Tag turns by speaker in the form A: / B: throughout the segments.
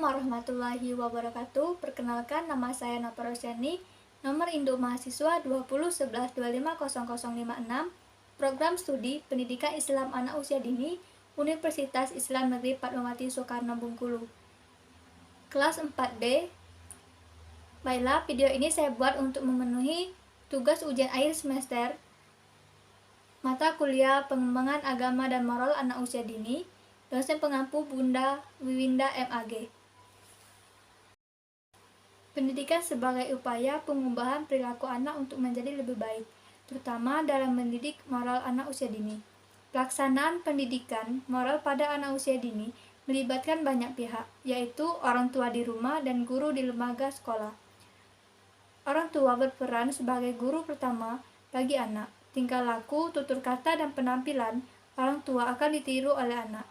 A: warahmatullahi wabarakatuh. Perkenalkan, nama saya Nova Rosyani, nomor induk mahasiswa 2011250056, program studi Pendidikan Islam Anak Usia Dini, Universitas Islam Negeri Fatmawati Soekarno Bengkulu. Kelas 4D. Baiklah, video ini saya buat untuk memenuhi tugas ujian akhir semester mata kuliah Pengembangan Agama dan Moral Anak Usia Dini, dosen pengampu Bunda Wiwinda MAG. Pendidikan sebagai upaya pengubahan perilaku anak untuk menjadi lebih baik, terutama dalam mendidik moral anak usia dini. Pelaksanaan pendidikan moral pada anak usia dini melibatkan banyak pihak, yaitu orang tua di rumah dan guru di lembaga sekolah. Orang tua berperan sebagai guru pertama bagi anak. Tingkah laku, tutur kata, dan penampilan orang tua akan ditiru oleh anak.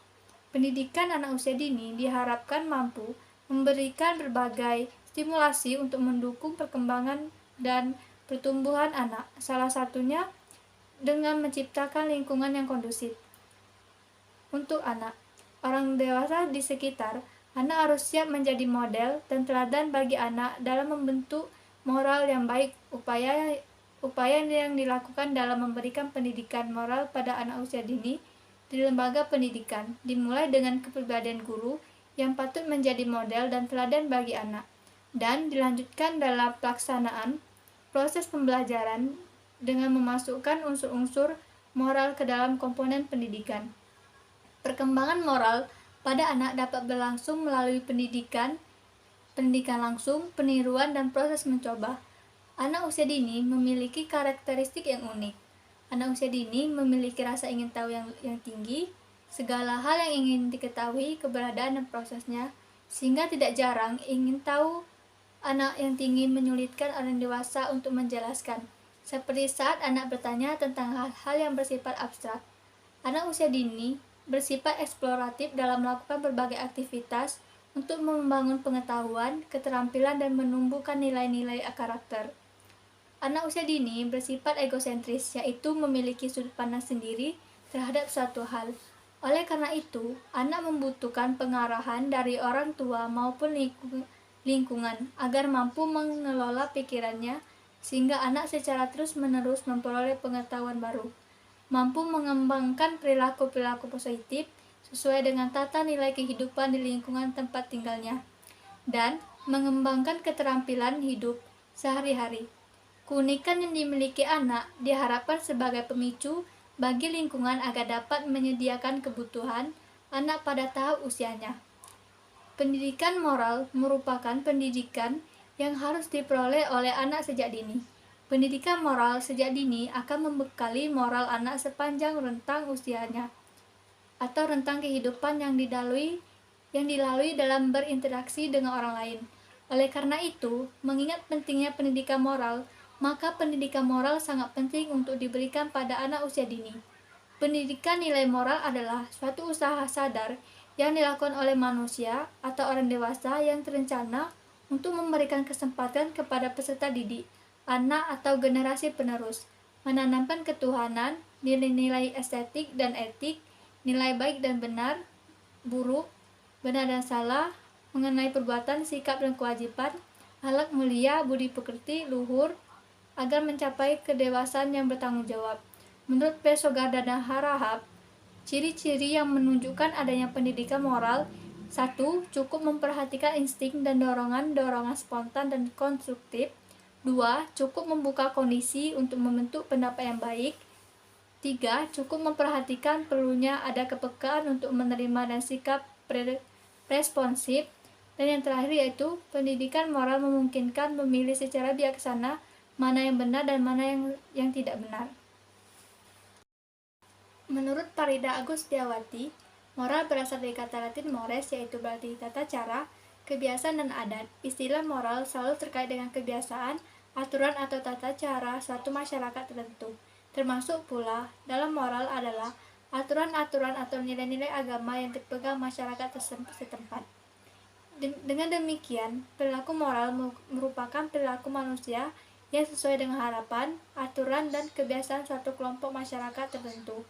A: Pendidikan anak usia dini diharapkan mampu memberikan berbagai stimulasi untuk mendukung perkembangan dan pertumbuhan anak, salah satunya dengan menciptakan lingkungan yang kondusif untuk anak. Orang dewasa di sekitar anak harus siap menjadi model dan teladan bagi anak dalam membentuk moral yang baik. Upaya yang dilakukan dalam memberikan pendidikan moral pada anak usia dini di lembaga pendidikan dimulai dengan kepribadian guru yang patut menjadi model dan teladan bagi anak, dan dilanjutkan dalam pelaksanaan proses pembelajaran dengan memasukkan unsur-unsur moral ke dalam komponen pendidikan. Perkembangan moral pada anak dapat berlangsung melalui pendidikan langsung, peniruan, dan proses mencoba. Anak usia dini memiliki karakteristik yang unik. Anak usia dini memiliki rasa ingin tahu yang tinggi, segala hal yang ingin diketahui, keberadaan dan prosesnya, sehingga tidak jarang ingin tahu anak yang tinggi menyulitkan orang dewasa untuk menjelaskan, seperti saat anak bertanya tentang hal-hal yang bersifat abstrak. Anak usia dini bersifat eksploratif dalam melakukan berbagai aktivitas untuk membangun pengetahuan, keterampilan, dan menumbuhkan nilai-nilai karakter. Anak usia dini bersifat egosentris, yaitu memiliki sudut pandang sendiri terhadap suatu hal. Oleh karena itu, anak membutuhkan pengarahan dari orang tua maupun lingkungan agar mampu mengelola pikirannya, sehingga anak secara terus-menerus memperoleh pengetahuan baru, mampu mengembangkan perilaku-perilaku positif sesuai dengan tata nilai kehidupan di lingkungan tempat tinggalnya, dan mengembangkan keterampilan hidup sehari-hari. Keunikan yang dimiliki anak diharapkan sebagai pemicu bagi lingkungan agar dapat menyediakan kebutuhan anak pada tahap usianya. Pendidikan moral merupakan pendidikan yang harus diperoleh oleh anak sejak dini. Pendidikan moral sejak dini akan membekali moral anak sepanjang rentang usianya atau rentang kehidupan yang dilalui dalam berinteraksi dengan orang lain. Oleh karena itu, mengingat pentingnya pendidikan moral, maka pendidikan moral sangat penting untuk diberikan pada anak usia dini. Pendidikan nilai moral adalah suatu usaha sadar yang dilakukan oleh manusia atau orang dewasa yang terencana untuk memberikan kesempatan kepada peserta didik, anak atau generasi penerus, menanamkan ketuhanan, nilai-nilai estetik dan etik, nilai baik dan benar, buruk, benar dan salah, mengenai perbuatan, sikap dan kewajiban, akhlak mulia, budi pekerti, luhur, agar mencapai kedewasaan yang bertanggung jawab. Menurut Pesogardana Harahap, ciri-ciri yang menunjukkan adanya pendidikan moral: 1. Cukup memperhatikan insting dan dorongan spontan dan konstruktif. 2. Cukup membuka kondisi untuk membentuk pendapat yang baik. 3. Cukup memperhatikan perlunya ada kepekaan untuk menerima dan sikap responsif. Dan yang terakhir yaitu pendidikan moral memungkinkan memilih secara bijaksana mana yang benar dan mana yang tidak benar. Menurut Farida Agustiawati, moral berasal dari kata Latin mores, yaitu berarti tata cara, kebiasaan, dan adat. Istilah moral selalu terkait dengan kebiasaan, aturan atau tata cara suatu masyarakat tertentu. Termasuk pula dalam moral adalah aturan-aturan atau nilai-nilai agama yang dipegang masyarakat setempat. Dengan demikian, perilaku moral merupakan perilaku manusia yang sesuai dengan harapan, aturan, dan kebiasaan suatu kelompok masyarakat tertentu.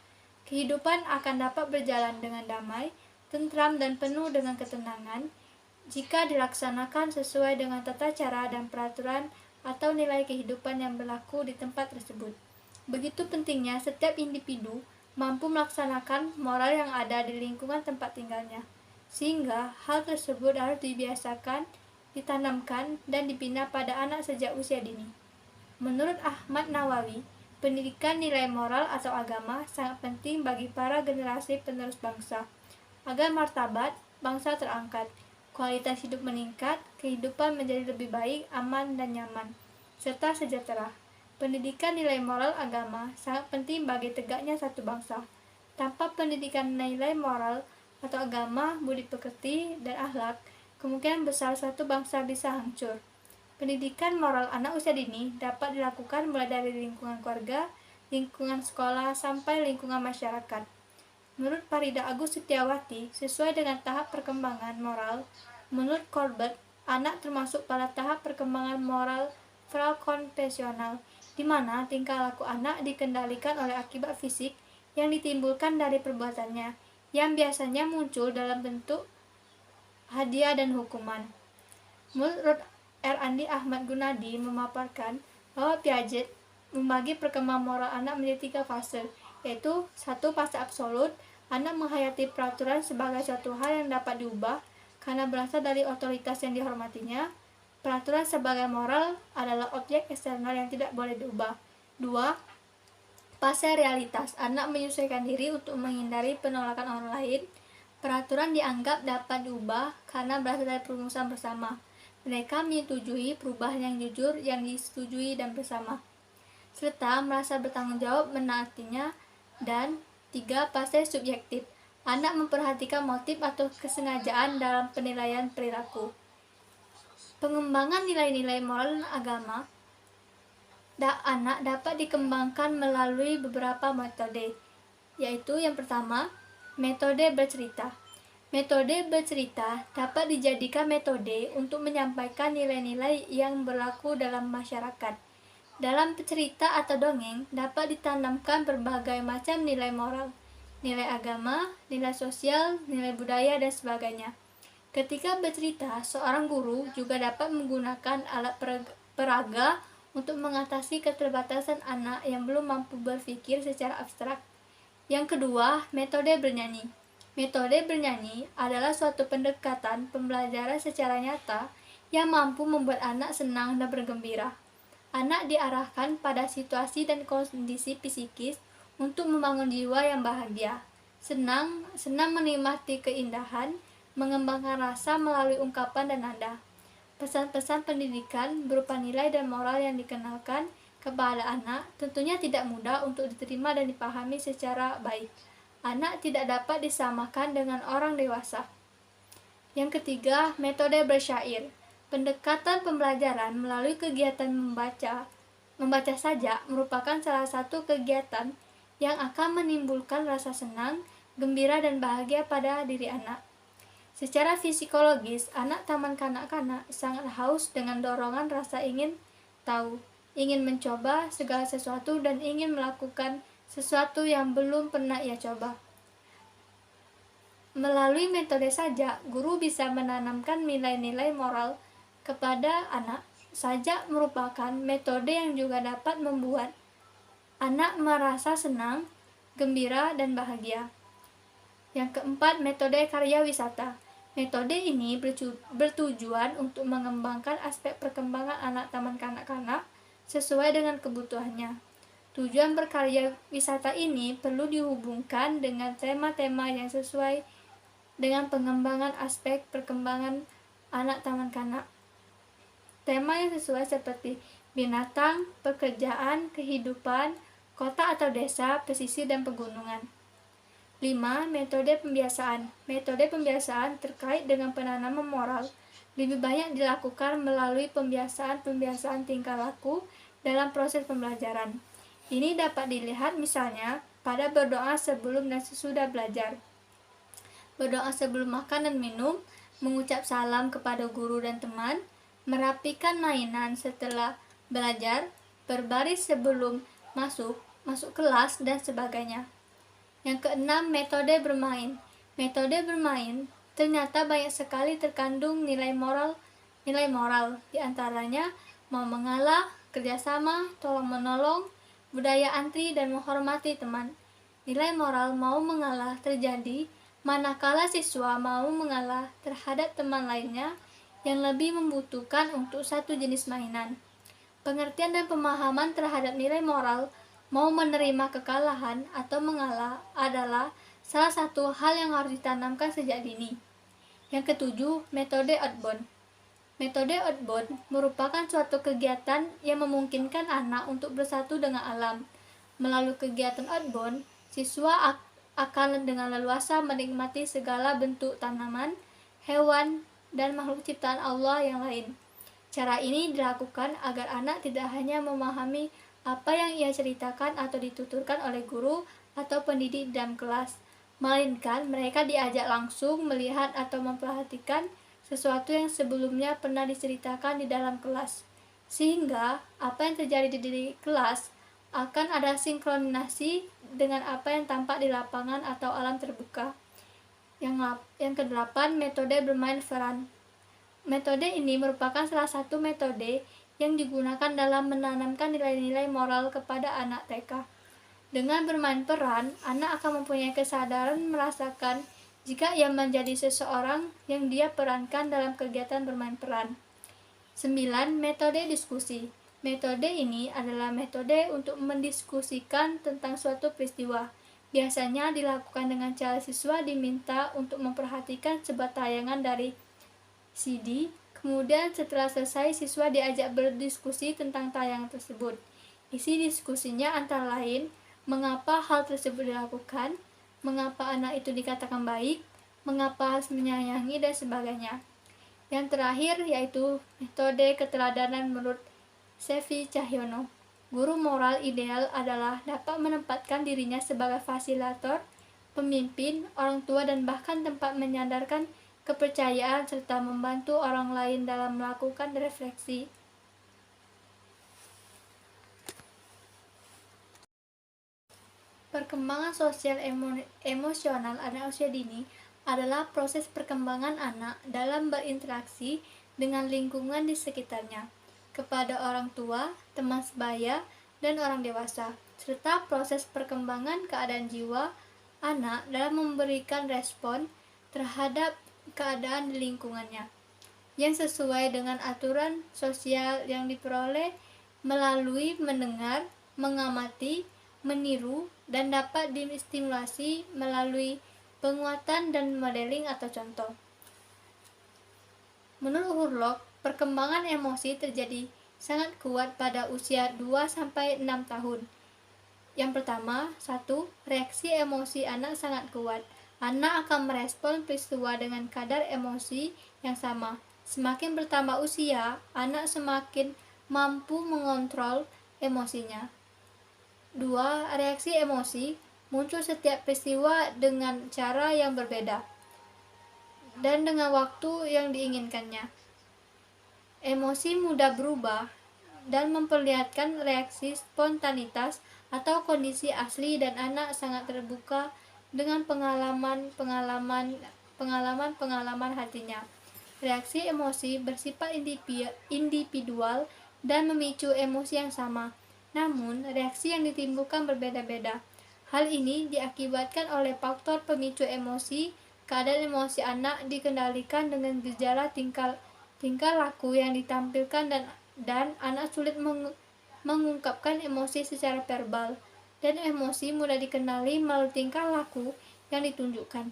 A: Kehidupan akan dapat berjalan dengan damai, tentram, dan penuh dengan ketenangan jika dilaksanakan sesuai dengan tata cara dan peraturan atau nilai kehidupan yang berlaku di tempat tersebut. Begitu pentingnya setiap individu mampu melaksanakan moral yang ada di lingkungan tempat tinggalnya, sehingga hal tersebut harus dibiasakan, ditanamkan, dan dibina pada anak sejak usia dini. Menurut Ahmad Nawawi, pendidikan nilai moral atau agama sangat penting bagi para generasi penerus bangsa, agar martabat bangsa terangkat, kualitas hidup meningkat, kehidupan menjadi lebih baik, aman, dan nyaman, serta sejahtera. Pendidikan nilai moral agama sangat penting bagi tegaknya satu bangsa. Tanpa pendidikan nilai moral atau agama, budi pekerti, dan akhlak, kemungkinan besar suatu bangsa bisa hancur. Pendidikan moral anak usia dini dapat dilakukan mulai dari lingkungan keluarga, lingkungan sekolah, sampai lingkungan masyarakat. Menurut Farida Agus Setiawati, sesuai dengan tahap perkembangan moral, menurut Colbert, anak termasuk pada tahap perkembangan moral prakonvensional, di mana tingkah laku anak dikendalikan oleh akibat fisik yang ditimbulkan dari perbuatannya, yang biasanya muncul dalam bentuk hadiah dan hukuman. Menurut R. Andi Ahmad Gunadi memaparkan bahwa Piaget membagi perkembangan moral anak menjadi 3 fase, yaitu 1. Fase absolut, anak menghayati peraturan sebagai suatu hal yang dapat diubah karena berasal dari otoritas yang dihormatinya. Peraturan sebagai moral adalah objek eksternal yang tidak boleh diubah. 2. Fase realitas, anak menyesuaikan diri untuk menghindari penolakan orang lain. Peraturan dianggap dapat diubah karena berasal dari perumusan bersama. Mereka menyetujui perubahan yang jujur yang disetujui dan bersama, serta merasa bertanggung jawab menaatinya. Dan 3. Fase subjektif, anak memperhatikan motif atau kesengajaan dalam penilaian perilaku. Pengembangan nilai-nilai moral dan agama anak dapat dikembangkan melalui beberapa metode, yaitu yang pertama, metode bercerita. Metode bercerita dapat dijadikan metode untuk menyampaikan nilai-nilai yang berlaku dalam masyarakat. Dalam cerita atau dongeng dapat ditanamkan berbagai macam nilai moral, nilai agama, nilai sosial, nilai budaya, dan sebagainya. Ketika bercerita, seorang guru juga dapat menggunakan alat peraga untuk mengatasi keterbatasan anak yang belum mampu berpikir secara abstrak. Yang kedua, metode bernyanyi. Metode bernyanyi adalah suatu pendekatan pembelajaran secara nyata yang mampu membuat anak senang dan bergembira. Anak diarahkan pada situasi dan kondisi psikis untuk membangun jiwa yang bahagia, senang menikmati keindahan, mengembangkan rasa melalui ungkapan dan nada. Pesan-pesan pendidikan berupa nilai dan moral yang dikenalkan kepada anak tentunya tidak mudah untuk diterima dan dipahami secara baik. Anak tidak dapat disamakan dengan orang dewasa. Yang ketiga, metode bersyair. Pendekatan pembelajaran melalui kegiatan membaca saja merupakan salah satu kegiatan yang akan menimbulkan rasa senang, gembira, dan bahagia pada diri anak. Secara psikologis, anak taman kanak-kanak sangat haus dengan dorongan rasa ingin tahu, ingin mencoba segala sesuatu, dan ingin melakukan sesuatu yang belum pernah ia coba. Melalui metode sajak, guru bisa menanamkan nilai-nilai moral kepada anak. Sajak merupakan metode yang juga dapat membuat anak merasa senang, gembira, dan bahagia. Yang keempat, metode karya wisata. Metode ini bertujuan untuk mengembangkan aspek perkembangan anak taman kanak-kanak sesuai dengan kebutuhannya. Tujuan berkarya wisata ini perlu dihubungkan dengan tema-tema yang sesuai dengan pengembangan aspek perkembangan anak taman kanak. Tema yang sesuai seperti binatang, pekerjaan, kehidupan, kota atau desa, pesisir, dan pegunungan. 5. Metode pembiasaan. Metode pembiasaan terkait dengan penanaman moral lebih banyak dilakukan melalui pembiasaan tingkah laku dalam proses pembelajaran. Ini dapat dilihat misalnya pada berdoa sebelum dan sesudah belajar, berdoa sebelum makan dan minum, mengucap salam kepada guru dan teman, merapikan mainan setelah belajar, berbaris sebelum masuk kelas, dan sebagainya. Yang keenam, metode bermain. Metode bermain Ternyata banyak sekali terkandung nilai moral, di antaranya mau mengalah, kerjasama, tolong-menolong, budaya antri, dan menghormati teman. Nilai moral mau mengalah terjadi manakala siswa mau mengalah terhadap teman lainnya yang lebih membutuhkan untuk satu jenis mainan. Pengertian dan pemahaman terhadap nilai moral mau menerima kekalahan atau mengalah adalah salah satu hal yang harus ditanamkan sejak dini. Yang ketujuh, metode outbound. Metode outbound merupakan suatu kegiatan yang memungkinkan anak untuk bersatu dengan alam. Melalui kegiatan outbound, siswa akan dengan leluasa menikmati segala bentuk tanaman, hewan, dan makhluk ciptaan Allah yang lain. Cara ini dilakukan agar anak tidak hanya memahami apa yang ia ceritakan atau dituturkan oleh guru atau pendidik dalam kelas, melainkan mereka diajak langsung melihat atau memperhatikan sesuatu yang sebelumnya pernah diceritakan di dalam kelas. Sehingga apa yang terjadi di kelas akan ada sinkronisasi dengan apa yang tampak di lapangan atau alam terbuka. Yang kedelapan, metode bermain peran. Metode ini merupakan salah satu metode yang digunakan dalam menanamkan nilai-nilai moral kepada anak TK. Dengan bermain peran, anak akan mempunyai kesadaran merasakan jika ia menjadi seseorang yang dia perankan dalam kegiatan bermain peran. 9. Metode diskusi. Metode ini adalah metode untuk mendiskusikan tentang suatu peristiwa. Biasanya dilakukan dengan cara siswa diminta untuk memperhatikan sebuah tayangan dari CD, kemudian setelah selesai siswa diajak berdiskusi tentang tayangan tersebut. Isi diskusinya antara lain, mengapa hal tersebut dilakukan, mengapa anak itu dikatakan baik, mengapa harus menyayangi, dan sebagainya. Yang terakhir yaitu metode keteladanan menurut Sevi Cahyono. Guru moral ideal adalah dapat menempatkan dirinya sebagai fasilitator, pemimpin, orang tua, dan bahkan tempat menyadarkan kepercayaan serta membantu orang lain dalam melakukan refleksi. Perkembangan sosial emosional anak usia dini adalah proses perkembangan anak dalam berinteraksi dengan lingkungan di sekitarnya, kepada orang tua, teman sebaya, dan orang dewasa, serta proses perkembangan keadaan jiwa anak dalam memberikan respon terhadap keadaan di lingkungannya yang sesuai dengan aturan sosial yang diperoleh melalui mendengar, mengamati, meniru, dan dapat distimulasi melalui penguatan dan modeling atau contoh. Menurut Hurlock, perkembangan emosi terjadi sangat kuat pada usia 2-6 tahun. Yang pertama, 1. Reaksi emosi anak sangat kuat. Anak akan merespon peristiwa dengan kadar emosi yang sama. Semakin bertambah usia, anak semakin mampu mengontrol emosinya. 2. Reaksi emosi muncul setiap peristiwa dengan cara yang berbeda dan dengan waktu yang diinginkannya. Emosi mudah berubah dan memperlihatkan reaksi spontanitas atau kondisi asli, dan anak sangat terbuka dengan pengalaman hatinya. Reaksi emosi bersifat individual dan memicu emosi yang sama. Namun, reaksi yang ditimbulkan berbeda-beda. Hal ini diakibatkan oleh faktor pemicu emosi. Keadaan emosi anak dikendalikan dengan gejala tingkah laku yang ditampilkan dan anak sulit mengungkapkan emosi secara verbal, dan emosi mudah dikenali melalui tingkah laku yang ditunjukkan.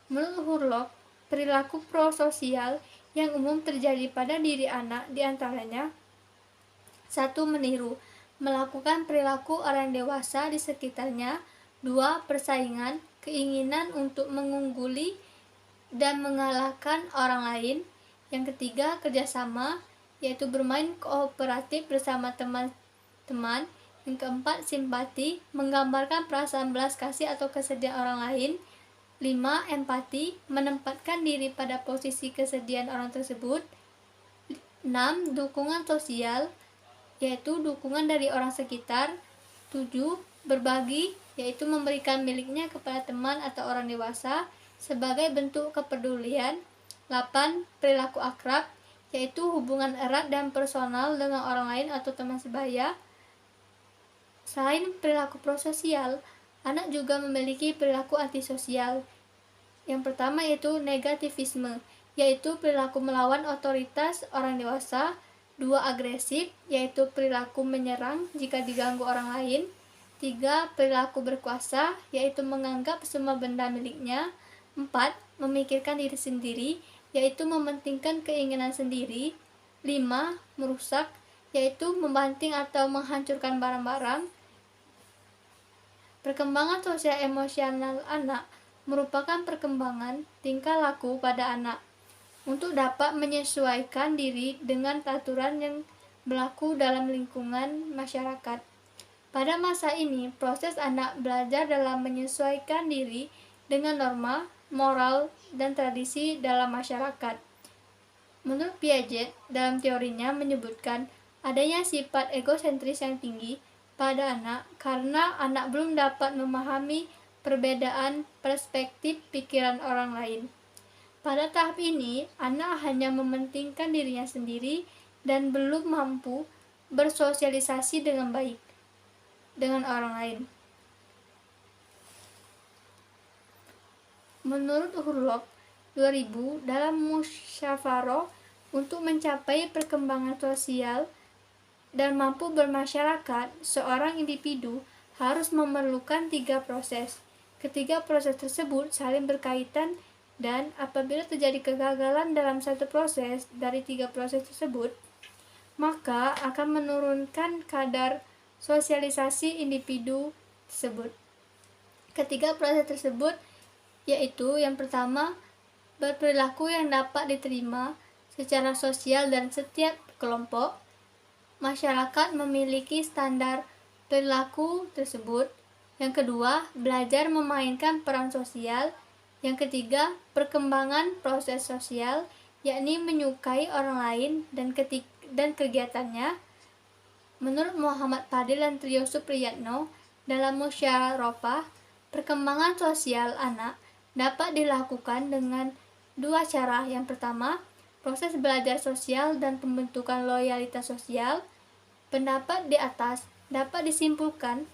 A: Menurut Hurlock, perilaku prososial yang umum terjadi pada diri anak diantaranya: 1. Meniru, melakukan perilaku orang dewasa di sekitarnya. 2. Persaingan, keinginan untuk mengungguli dan mengalahkan orang lain. Yang ketiga, kerjasama, yaitu bermain kooperatif bersama teman-teman. Yang keempat, simpati, menggambarkan perasaan belas kasih atau kesedihan orang lain. 5. Empati, menempatkan diri pada posisi kesedihan orang tersebut. 6. Dukungan sosial, yaitu dukungan dari orang sekitar. 7. Berbagi, yaitu memberikan miliknya kepada teman atau orang dewasa. sebagai bentuk kepedulian. 8. Perilaku akrab, yaitu hubungan erat dan personal dengan orang lain atau teman sebaya. Selain perilaku prososial, anak juga memiliki perilaku antisosial. Yang pertama yaitu negativisme, yaitu perilaku melawan otoritas orang dewasa. 2. Agresif, yaitu perilaku menyerang jika diganggu orang lain. 3. Perilaku berkuasa, yaitu menganggap semua benda miliknya. 4. Memikirkan diri sendiri, yaitu mementingkan keinginan sendiri. 5. Merusak, yaitu membanting atau menghancurkan barang-barang. Perkembangan sosial emosional anak merupakan perkembangan tingkah laku pada anak untuk dapat menyesuaikan diri dengan aturan yang berlaku dalam lingkungan masyarakat. Pada masa ini, proses anak belajar dalam menyesuaikan diri dengan norma, moral, dan tradisi dalam masyarakat. Menurut Piaget, dalam teorinya menyebutkan adanya sifat egosentris yang tinggi pada anak karena anak belum dapat memahami perbedaan perspektif pikiran orang lain. Pada tahap ini, anak hanya mementingkan dirinya sendiri dan belum mampu bersosialisasi dengan baik dengan orang lain. Menurut Hurlok 2000, dalam musyawarah untuk mencapai perkembangan sosial dan mampu bermasyarakat, seorang individu harus memerlukan 3 proses. Ketiga proses tersebut saling berkaitan dan apabila terjadi kegagalan dalam satu proses dari 3 proses tersebut, maka akan menurunkan kadar sosialisasi individu tersebut. Ketiga proses tersebut yaitu yang pertama, berperilaku yang dapat diterima secara sosial dan setiap kelompok. Masyarakat memiliki standar perilaku tersebut. Yang kedua, belajar memainkan peran sosial. Yang ketiga, perkembangan proses sosial, yakni menyukai orang lain dan kegiatannya. Menurut Muhammad Fadil dan Trio Supriyatno, dalam musyawarah, perkembangan sosial anak dapat dilakukan dengan 2 cara. Yang pertama, proses belajar sosial dan pembentukan loyalitas sosial. Pendapat di atas dapat disimpulkan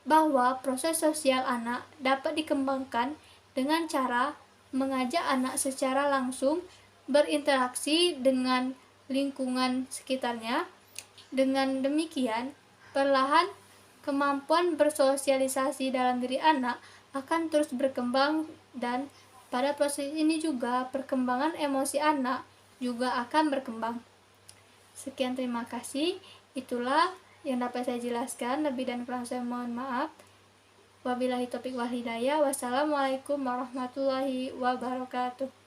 A: bahwa proses sosial anak dapat dikembangkan dengan cara mengajak anak secara langsung berinteraksi dengan lingkungan sekitarnya. Dengan demikian, perlahan kemampuan bersosialisasi dalam diri anak akan terus berkembang dan pada proses ini juga perkembangan emosi anak juga akan berkembang. Sekian, terima kasih. Itulah yang dapat saya jelaskan. Lebih dan kurang saya mohon maaf. Wabillahi taufiq wal hidayah. Wassalamualaikum warahmatullahi wabarakatuh.